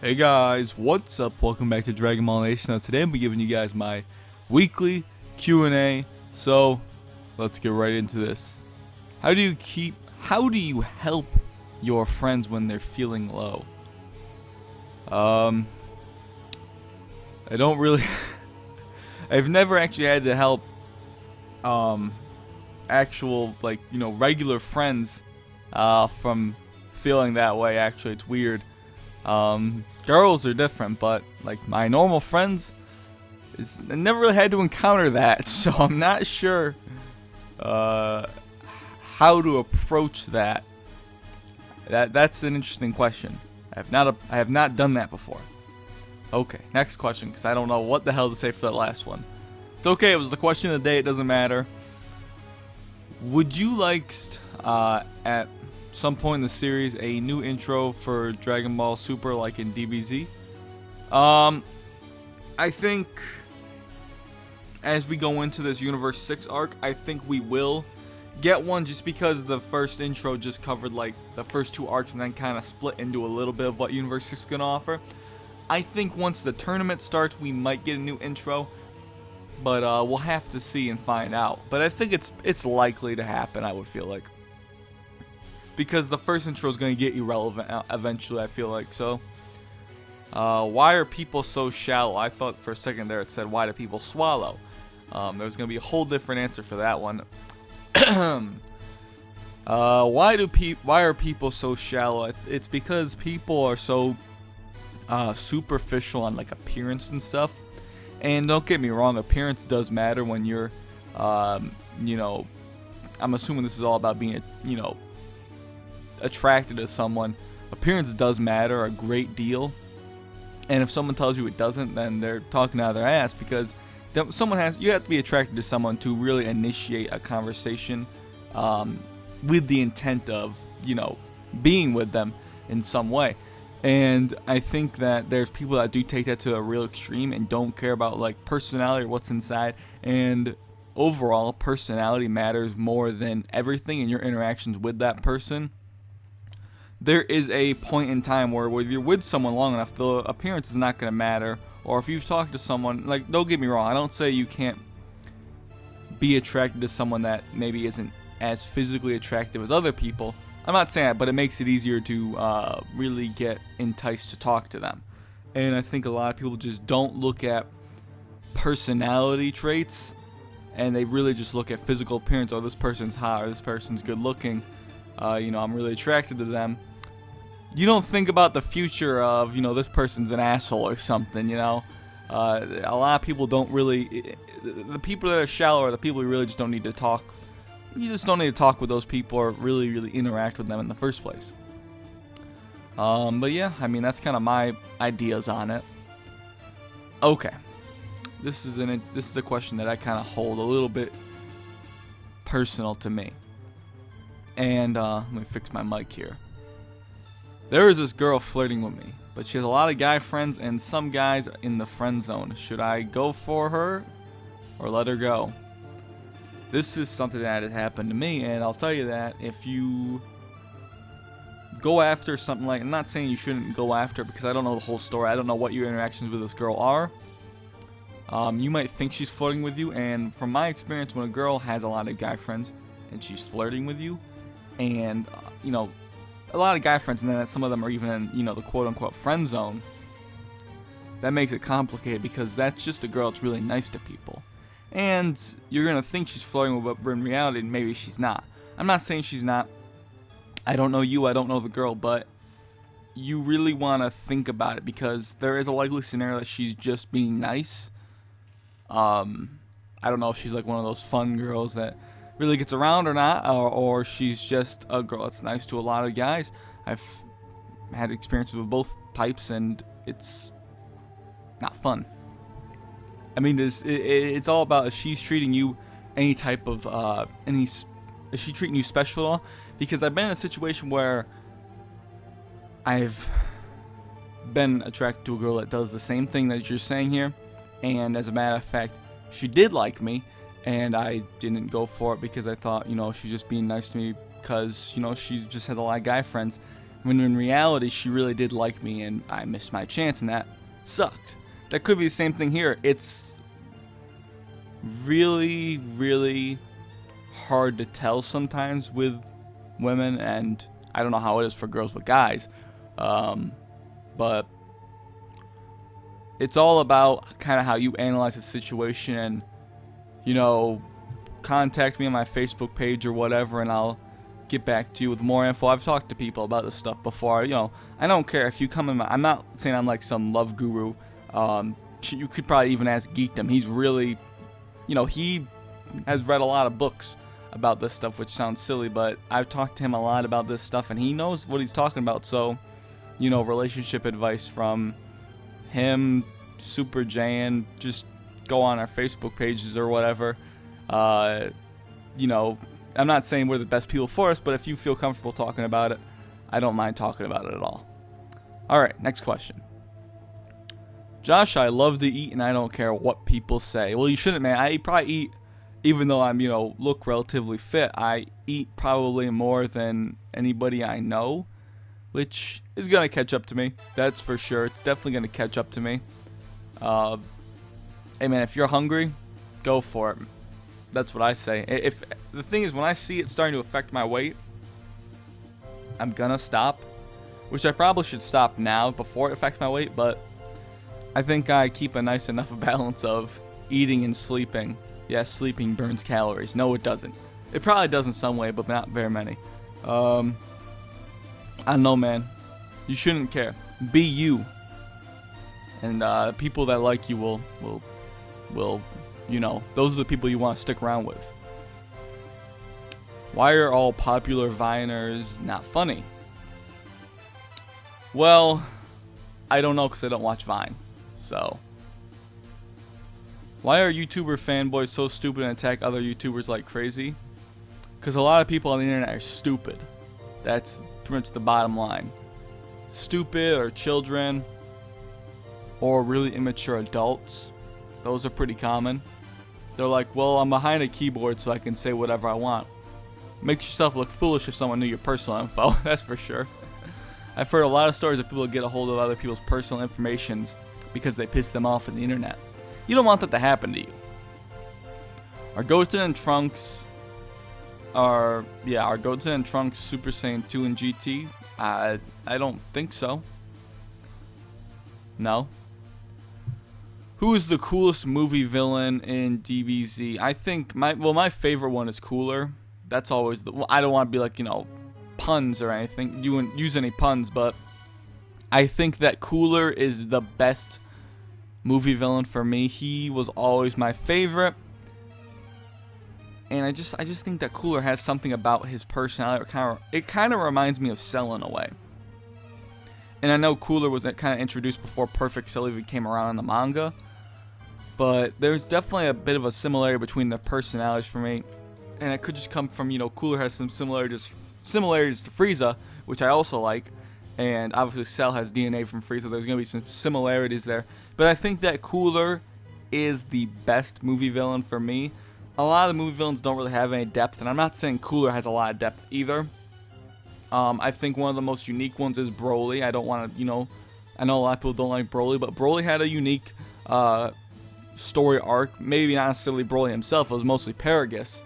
Hey guys, what's up? Welcome back to Dragon Ball Nation. Now today I'm giving you guys my weekly Q&A. So let's get right into this. How do you help your friends when they're feeling low? I don't really I've never actually had to help actual regular friends from feeling that way. Actually, it's weird. Girls are different, but like my normal friends, I never really had to encounter that, so I'm not sure how to approach that. That's an interesting question. I have not done that before. Okay, next question, because I don't know what the hell to say for that last one. It's okay. It was the question of the day. It doesn't matter. Would you like at some point in the series a new intro for Dragon Ball Super like in DBZ? I think as we go into this Universe 6 arc, I think we will get one, just because the first intro just covered like the first two arcs and then kind of split into a little bit of what Universe 6 is going to offer. I think once the tournament starts, we might get a new intro, but we'll have to see and find out. But I think it's likely to happen, I would feel like, because the first intro is going to get irrelevant eventually, I feel like. So, why are people so shallow? I thought for a second there it said, why do people swallow? There's going to be a whole different answer for that one. Why are people so shallow? It's because people are so superficial on like appearance and stuff. And don't get me wrong, appearance does matter when you're, I'm assuming this is all about being, attracted to someone. Appearance does matter a great deal, and if someone tells you it doesn't, then they're talking out of their ass, because you have to be attracted to someone to really initiate a conversation with the intent of being with them in some way. And I think that there's people that do take that to a real extreme and don't care about like personality or what's inside, and overall personality matters more than everything in your interactions with that person. There is a point in time where you're with someone long enough, the appearance is not going to matter. Or if you've talked to someone, like, don't get me wrong, I don't say you can't be attracted to someone that maybe isn't as physically attractive as other people. I'm not saying that, but it makes it easier to really get enticed to talk to them. And I think a lot of people just don't look at personality traits, and they really just look at physical appearance. Oh, this person's hot, or this person's good looking. I'm really attracted to them. You don't think about the future of, this person's an asshole or something, A lot of people don't really. The people that are shallow are the people who really just don't need to talk. You just don't need to talk with those people or really, really interact with them in the first place. But yeah, that's kind of my ideas on it. Okay. This is a question that I kind of hold a little bit personal to me. And let me fix my mic here. There is this girl flirting with me, but she has a lot of guy friends and some guys in the friend zone. Should I go for her or let her go? This is something that has happened to me, and I'll tell you that if you go after something like, I'm not saying you shouldn't go after, because I don't know the whole story. I don't know what your interactions with this girl are. You might think she's flirting with you, and from my experience, when a girl has a lot of guy friends and she's flirting with you, and a lot of guy friends, and then some of them are even in the quote-unquote friend zone, that makes it complicated, because that's just a girl that's really nice to people, and you're gonna think she's flirting with, but in reality maybe she's not. I'm not saying she's not. I don't know you, I don't know the girl, but you really want to think about it, because there is a likely scenario that she's just being nice. I don't know if she's like one of those fun girls that really gets around or not, or she's just a girl that's nice to a lot of guys. I've had experiences with both types, and it's not fun. It's all about if she's treating you any type of is she treating you special at all? Because I've been in a situation where I've been attracted to a girl that does the same thing that you're saying here, and as a matter of fact, she did like me, and I didn't go for it because I thought, she's just being nice to me because, she just has a lot of guy friends. when in reality she really did like me and I missed my chance, and that sucked. That could be the same thing here. It's really, really hard to tell sometimes with women, and I don't know how it is for girls with guys, but it's all about kind of how you analyze the situation, and contact me on my Facebook page or whatever, and I'll get back to you with more info. I've talked to people about this stuff before. I don't care if you come in. I'm not saying I'm like some love guru. You could probably even ask Geekdom. He's really, he has read a lot of books about this stuff, which sounds silly, but I've talked to him a lot about this stuff, and he knows what he's talking about. So, relationship advice from him, Super Jan, just go on our Facebook pages or whatever. I'm not saying we're the best people for us, but if you feel comfortable talking about it, I don't mind talking about it at all. All right, next question. Josh, I love to eat, and I don't care what people say. Well, you shouldn't, man. I probably eat, even though I'm, look relatively fit, I eat probably more than anybody I know, which is going to catch up to me. That's for sure. It's definitely going to catch up to me. Hey, man, if you're hungry, go for it. That's what I say. If the thing is, when I see it starting to affect my weight, I'm going to stop, which I probably should stop now before it affects my weight, but I think I keep a nice enough balance of eating and sleeping. Yes, sleeping burns calories. No, it doesn't. It probably does in some way, but not very many. I don't know, man. You shouldn't care. Be you. And people that like you will, those are the people you want to stick around with. Why are all popular Viners not funny? Well, I don't know because I don't watch Vine. So, why are YouTuber fanboys so stupid and attack other YouTubers like crazy? Because a lot of people on the internet are stupid. That's pretty much the bottom line. Stupid or children or really immature adults. Those are pretty common. They're like, well, I'm behind a keyboard so I can say whatever I want. Makes yourself look foolish if someone knew your personal info, that's for sure. I've heard a lot of stories of people get a hold of other people's personal information because they piss them off on the internet. You don't want that to happen to you. Are Goten and Trunks are Goten and Trunks Super Saiyan 2 and GT? I don't think so. No. Who is the coolest movie villain in DBZ? I think my favorite one is Cooler. That's always I don't want to be like, puns or anything. You wouldn't use any puns, but I think that Cooler is the best movie villain for me. He was always my favorite. And I just think that Cooler has something about his personality. It kind of reminds me of Cell in a way. And I know Cooler was kind of introduced before Perfect Cell even came around in the manga. But there's definitely a bit of a similarity between their personalities for me. And it could just come from, Cooler has some similarities to Frieza, which I also like. And obviously Cell has DNA from Frieza. There's going to be some similarities there. But I think that Cooler is the best movie villain for me. A lot of the movie villains don't really have any depth. And I'm not saying Cooler has a lot of depth either. I think one of the most unique ones is Broly. I don't want to, I know a lot of people don't like Broly. But Broly had a unique story arc. Maybe not necessarily Broly himself. It was mostly Paragus.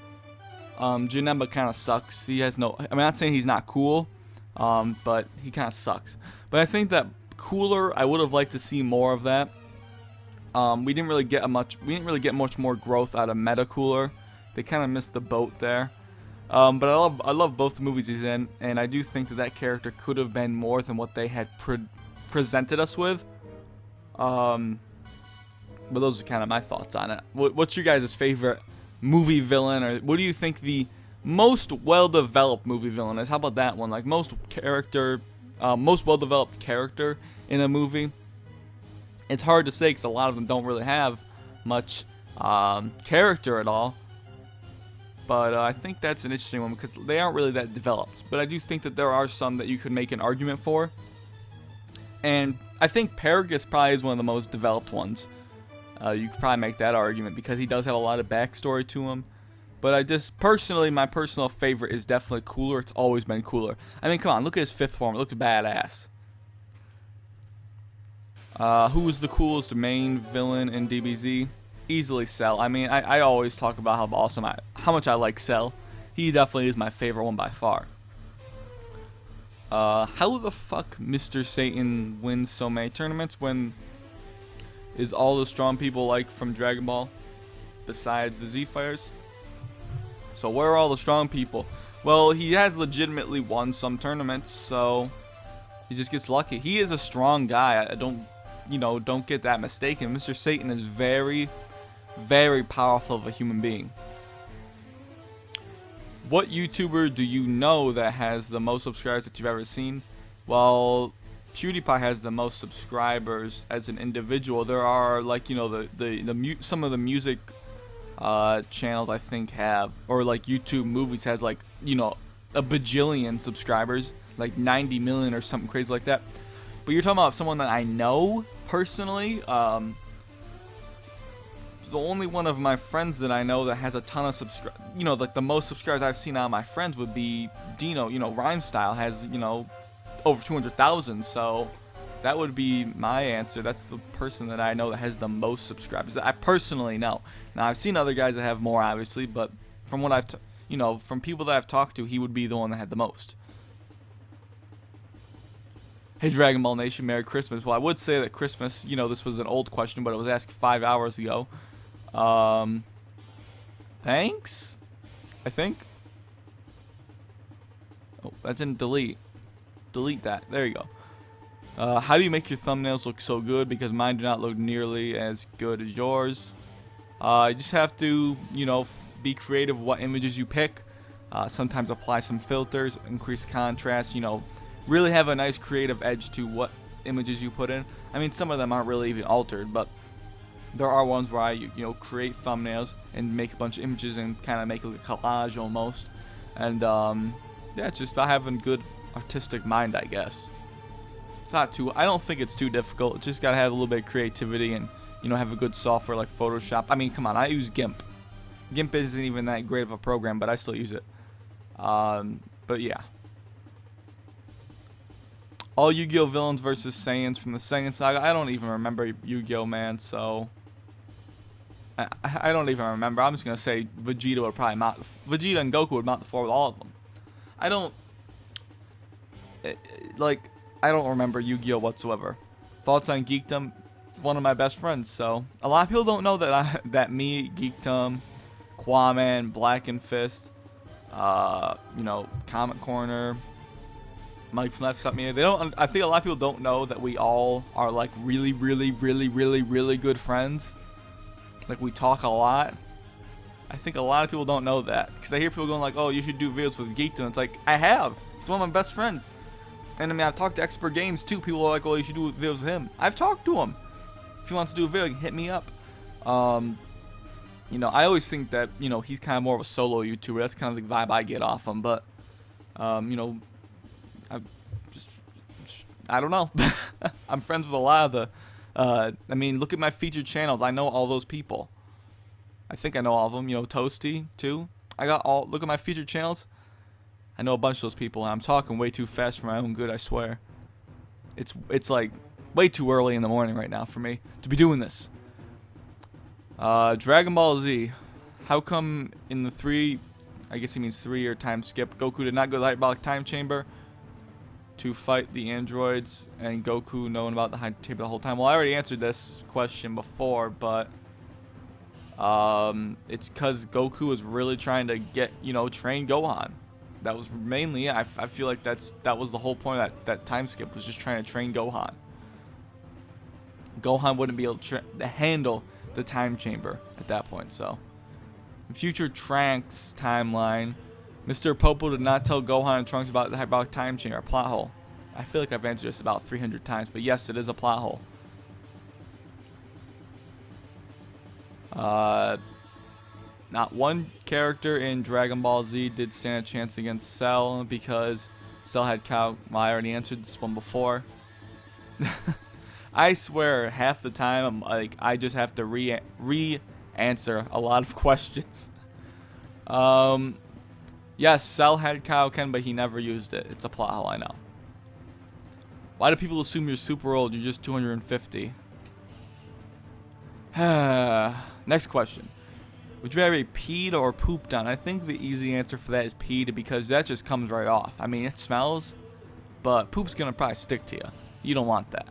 Janemba kind of sucks. He has I'm not saying he's not cool, but he kind of sucks. But I think that Cooler, I would have liked to see more of that. We didn't really get much more growth out of Meta Cooler. They kind of missed the boat there. But I love both the movies he's in, and I do think that character could have been more than what they had presented us with. But those are kind of my thoughts on it. What's your guys' favorite movie villain, or what do you think the most well-developed movie villain is? How about that one? Like most well-developed character in a movie. It's hard to say because a lot of them don't really have much character at all. But I think that's an interesting one because they aren't really that developed. But I do think that there are some that you could make an argument for. And I think Paragus probably is one of the most developed ones. You could probably make that argument because he does have a lot of backstory to him. But I just personally, my personal favorite is definitely Cooler. It's always been Cooler. I mean, come on, look at his fifth form. It looks badass. Who was the coolest main villain in DBZ? Easily Cell. I mean, I always talk about how awesome how much I like Cell. He definitely is my favorite one by far. How the fuck Mr. Satan wins so many tournaments when is all the strong people like from Dragon Ball besides the Z Fighters? So where are all the strong people? Well, he has legitimately won some tournaments, so he just gets lucky. He is a strong guy. I don't get that mistaken. Mr. Satan is very, very powerful of a human being. What YouTuber do you know that has the most subscribers that you've ever seen? Well, PewDiePie has the most subscribers as an individual. There are like some of the music channels I think have, or like YouTube Movies has like a bajillion subscribers, like 90 million or something crazy like that. But you're talking about someone that I know personally. The only one of my friends that I know that has a ton of like the most subscribers I've seen out of my friends would be Dino. Rhyme Style has over 200,000. So that would be my answer. That's the person that I know that has the most subscribers that I personally know. Now I've seen other guys that have more, obviously, but from what I've from people that I've talked to, he would be the one that had the most. Hey Dragon Ball Nation, Merry Christmas. Well, I would say that Christmas, this was an old question, but it was asked 5 hours ago. Thanks, I think. Oh, that didn't delete. Delete that. There you go. How do you make your thumbnails look so good? Because mine do not look nearly as good as yours. You just have to, be creative with what images you pick. Sometimes apply some filters, increase contrast, really have a nice creative edge to what images you put in. I mean, some of them aren't really even altered, but there are ones where I, create thumbnails and make a bunch of images and kind of make it like a collage almost. And, yeah, it's just about having good artistic mind, I guess. It's not too, I don't think it's too difficult. Just got to have a little bit of creativity and, have a good software like Photoshop. I mean, come on, I use GIMP. GIMP isn't even that great of a program, but I still use it. But yeah. All Yu-Gi-Oh villains versus Saiyans from the Saiyan Saga. I don't even remember Yu-Gi-Oh, man, so I don't even remember. I'm just gonna say Vegeta would probably mount. Vegeta and Goku would mount the floor with all of them. I don't remember Yu-Gi-Oh whatsoever. Thoughts on Geekdom? One of my best friends. So a lot of people don't know that that me, Geekdom, Quaman, Black and Fist, Comic Corner, Mike from Left Stop Media. I think a lot of people don't know that we all are like really, really, really, really, really good friends. Like we talk a lot. I think a lot of people don't know that because I hear people going like, "Oh, you should do videos with Geekdom." It's like I have. He's one of my best friends, and I mean I've talked to Expert Games too. People are like, "Oh, you should do videos with him." I've talked to him. If he wants to do a video, he can hit me up. I always think that he's kind of more of a solo YouTuber. That's kind of the vibe I get off him. But I don't know. I'm friends with a lot of the. I mean, look at my featured channels. I know all those people. I think I know all of them. Toasty too. Look at my featured channels. I know a bunch of those people, and I'm talking way too fast for my own good. I swear. It's like way too early in the morning right now for me to be doing this. Dragon Ball Z. How come in the 3, I guess he means 3-year time skip, Goku did not go to the hyperbolic time chamber to fight the androids, and Goku knowing about the hype chamber the whole time? Well, I already answered this question before, but it's because Goku was really trying to get, train Gohan. That was mainly it. I feel like that was the whole point of that time skip, was just trying to train Gohan. Gohan wouldn't be able to handle the time chamber at that point. So, in future Trunks timeline, Mr. Popo did not tell Gohan and Trunks about the hyperbolic time chamber, plot hole. I feel like I've answered this about 300 times, but yes, it is a plot hole. Not one character in Dragon Ball Z did stand a chance against Cell because Cell had Cow. Well, I already answered this one before. I swear, half the time I just have to re-answer a lot of questions. Yes, Cell had Kaioken, but he never used it. It's a plot hole, I know. Why do people assume you're super old? You're just 250. Next question. Would you rather be peed or pooped on? I think the easy answer for that is peed, because that just comes right off. I mean, it smells, but poop's going to probably stick to you. You don't want that.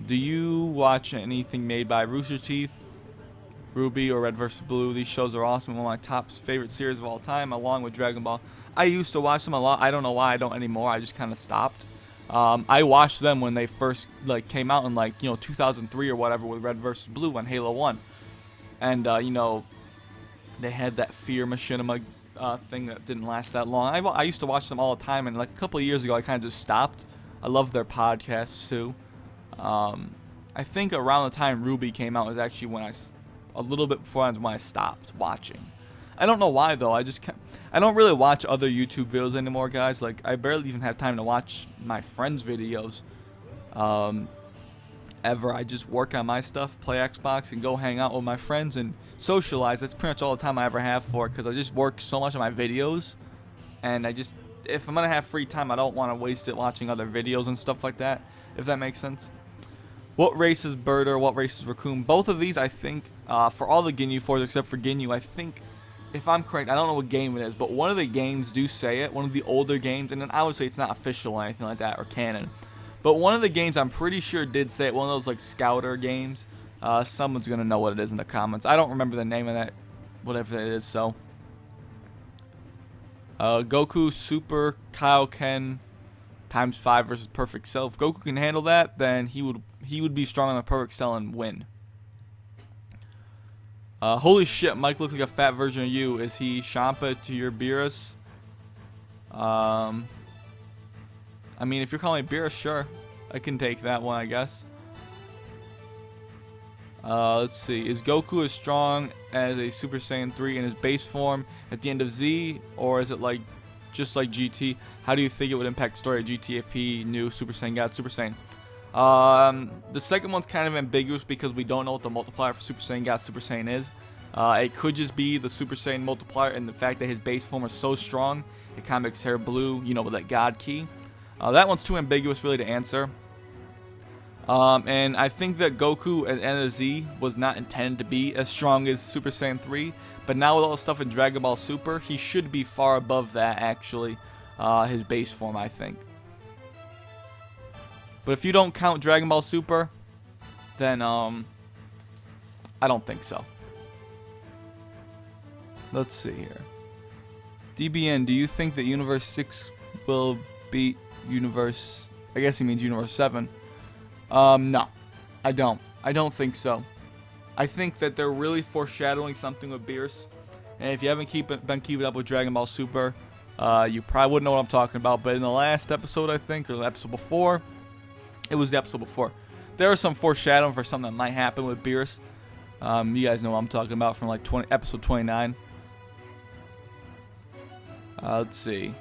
Do you watch anything made by Rooster Teeth, Ruby, or Red vs. Blue? These shows are awesome. One of my top favorite series of all time, along with Dragon Ball. I used to watch them a lot. I don't know why I don't anymore. I just kind of stopped. I watched them when they first came out in 2003 or whatever with Red vs. Blue on Halo 1. And they had that Fear Machinima thing that didn't last that long. I used to watch them all the time, and like a couple of years ago I kind of just stopped. I love their podcasts too. I think around the time Ruby came out was actually when a little bit before when I stopped watching. I don't know why though. I don't really watch other YouTube videos anymore, guys. Like, I barely even have time to watch my friends' videos. Ever. I just work on my stuff, play Xbox, and go hang out with my friends and socialize. That's pretty much all the time I ever have for it, because I just work so much on my videos, and if I'm gonna have free time, I don't want to waste it watching other videos and stuff like that, if that makes sense. What race is Birder? What race is Raccoon? Both of these, I think, for all the Ginyu Force except for Ginyu, I think, if I'm correct, I don't know what game it is, but one of the games do say it, one of the older games, and then obviously it's not official or anything like that, or canon, but one of the games I'm pretty sure did say it, one of those like scouter games. Someone's gonna know what it is in the comments. I don't remember the name of that, whatever it is, so. Goku Super Kaioken times 5 versus Perfect Cell. If Goku can handle that, then he would be strong on the Perfect Cell and win. Holy shit, Mike looks like a fat version of you. Is he Champa to your Beerus? I mean, if you're calling me Beerus, sure. I can take that one, I guess. Let's see. Is Goku as strong as a Super Saiyan 3 in his base form at the end of Z? Or is it just like GT? How do you think it would impact the story of GT if he knew Super Saiyan got Super Saiyan? The second one's kind of ambiguous because we don't know what the multiplier for Super Saiyan got Super Saiyan is. It could just be the Super Saiyan multiplier and the fact that his base form is so strong, it kind of makes hair blue, with that God key. That one's too ambiguous really to answer. And I think that Goku at the end of Z was not intended to be as strong as Super Saiyan 3, but now with all the stuff in Dragon Ball Super, he should be far above that actually, his base form, I think. But if you don't count Dragon Ball Super, then I don't think so. Let's see here. DBN, do you think that Universe 6 will beat Universe... I guess he means Universe 7. No. I don't. I don't think so. I think that they're really foreshadowing something with Beerus. And if you haven't been keeping up with Dragon Ball Super, you probably wouldn't know what I'm talking about. But in the last episode, I think, or the episode before... It was the episode before. There was some foreshadowing for something that might happen with Beerus. You guys know what I'm talking about from episode 29. Let's see.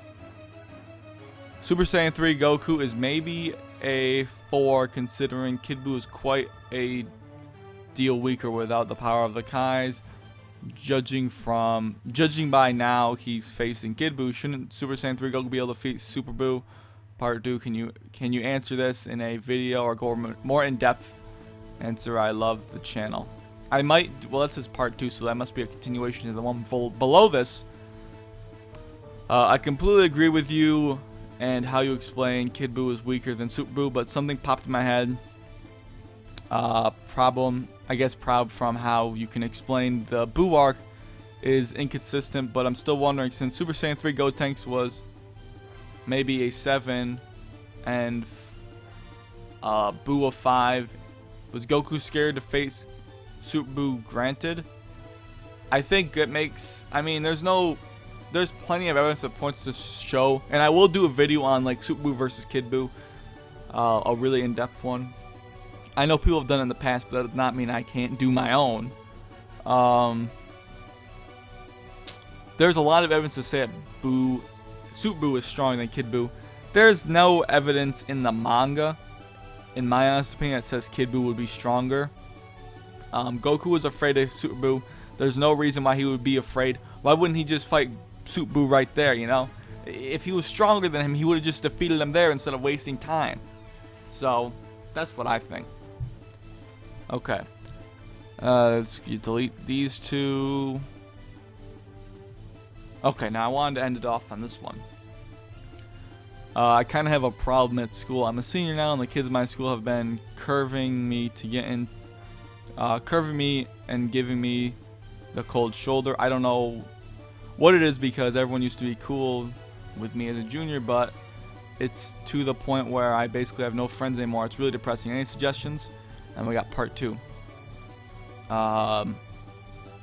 Super Saiyan 3 Goku is maybe a 4, considering Kid Buu is quite a deal weaker without the power of the Kais. Judging by now he's facing Kid Buu, shouldn't Super Saiyan 3 Goku be able to defeat Super Buu? Part 2, can you answer this in a video or go more in depth? Answer, I love the channel. I might, well, that's his part 2, so that must be a continuation of the one below this. I completely agree with you and how you explain Kid Buu is weaker than Super Buu, but something popped in my head. Problem from how you can explain the Buu arc is inconsistent, but I'm still wondering, since Super Saiyan 3 Gotenks was maybe a 7 and Buu a 5, was Goku scared to face Super Buu? Granted, I think it makes, I mean, there's plenty of evidence that points to show, and I will do a video on Super Buu versus Kid Buu, a really in-depth one. I know people have done it in the past, but that does not mean I can't do my own. There's a lot of evidence to say that Super Buu is stronger than Kid Buu. There's no evidence in the manga, in my honest opinion, that says Kid Buu would be stronger. Goku was afraid of Super Buu. There's no reason why he would be afraid. Why wouldn't he just fight Soup Boo right there, you know? If he was stronger than him, he would have just defeated him there instead of wasting time. So, that's what I think. Okay. Let's delete these two. Okay, now I wanted to end it off on this one. I kind of have a problem at school. I'm a senior now, and the kids in my school have been curving me and giving me the cold shoulder. I don't know what it is, because everyone used to be cool with me as a junior, but it's to the point where I basically have no friends anymore. It's really depressing. Any suggestions? And we got part 2.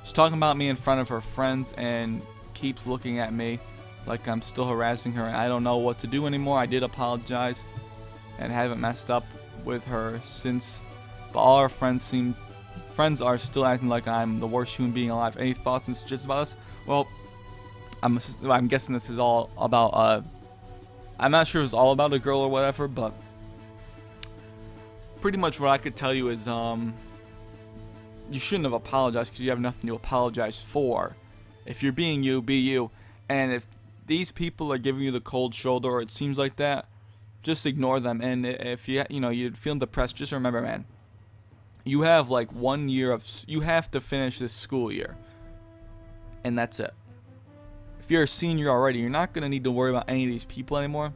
She's talking about me in front of her friends and keeps looking at me like I'm still harassing her, and I don't know what to do anymore. I did apologize and haven't messed up with her since, but all our friends are still acting like I'm the worst human being alive. Any thoughts and suggestions about this? Well, I'm guessing this is all about I'm not sure if it's all about a girl or whatever, but pretty much what I could tell you is you shouldn't have apologized, because you have nothing to apologize for. If you're being you, be you. And if these people are giving you the cold shoulder, or it seems like that, just ignore them. And if you're feeling depressed, just remember, man, you have like 1 year you have to finish this school year, and that's it. If you're a senior already, you're not going to need to worry about any of these people anymore.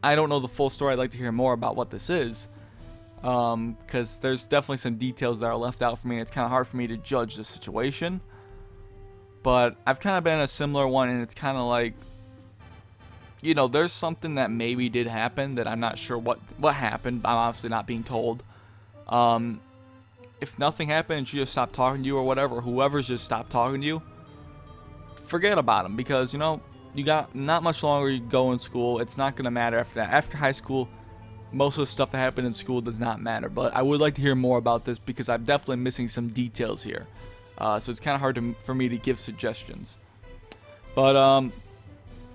I don't know the full story. I'd like to hear more about what this is, because there's definitely some details that are left out for me, and it's kind of hard for me to judge the situation. But I've kind of been in a similar one, and it's kind of like, there's something that maybe did happen that I'm not sure what happened. I'm obviously not being told. If nothing happened and she just stopped talking to you or whatever, whoever's just stopped talking to you, forget about them, because, you got not much longer to go in school. It's not going to matter after that. After high school, most of the stuff that happened in school does not matter. But I would like to hear more about this, because I'm definitely missing some details here. So it's kind of hard for me to give suggestions. But,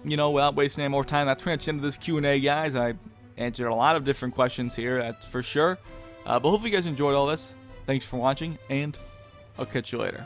without wasting any more time, that's pretty much the end of this Q&A, guys. I answered a lot of different questions here, that's for sure. But hopefully you guys enjoyed all this. Thanks for watching, and I'll catch you later.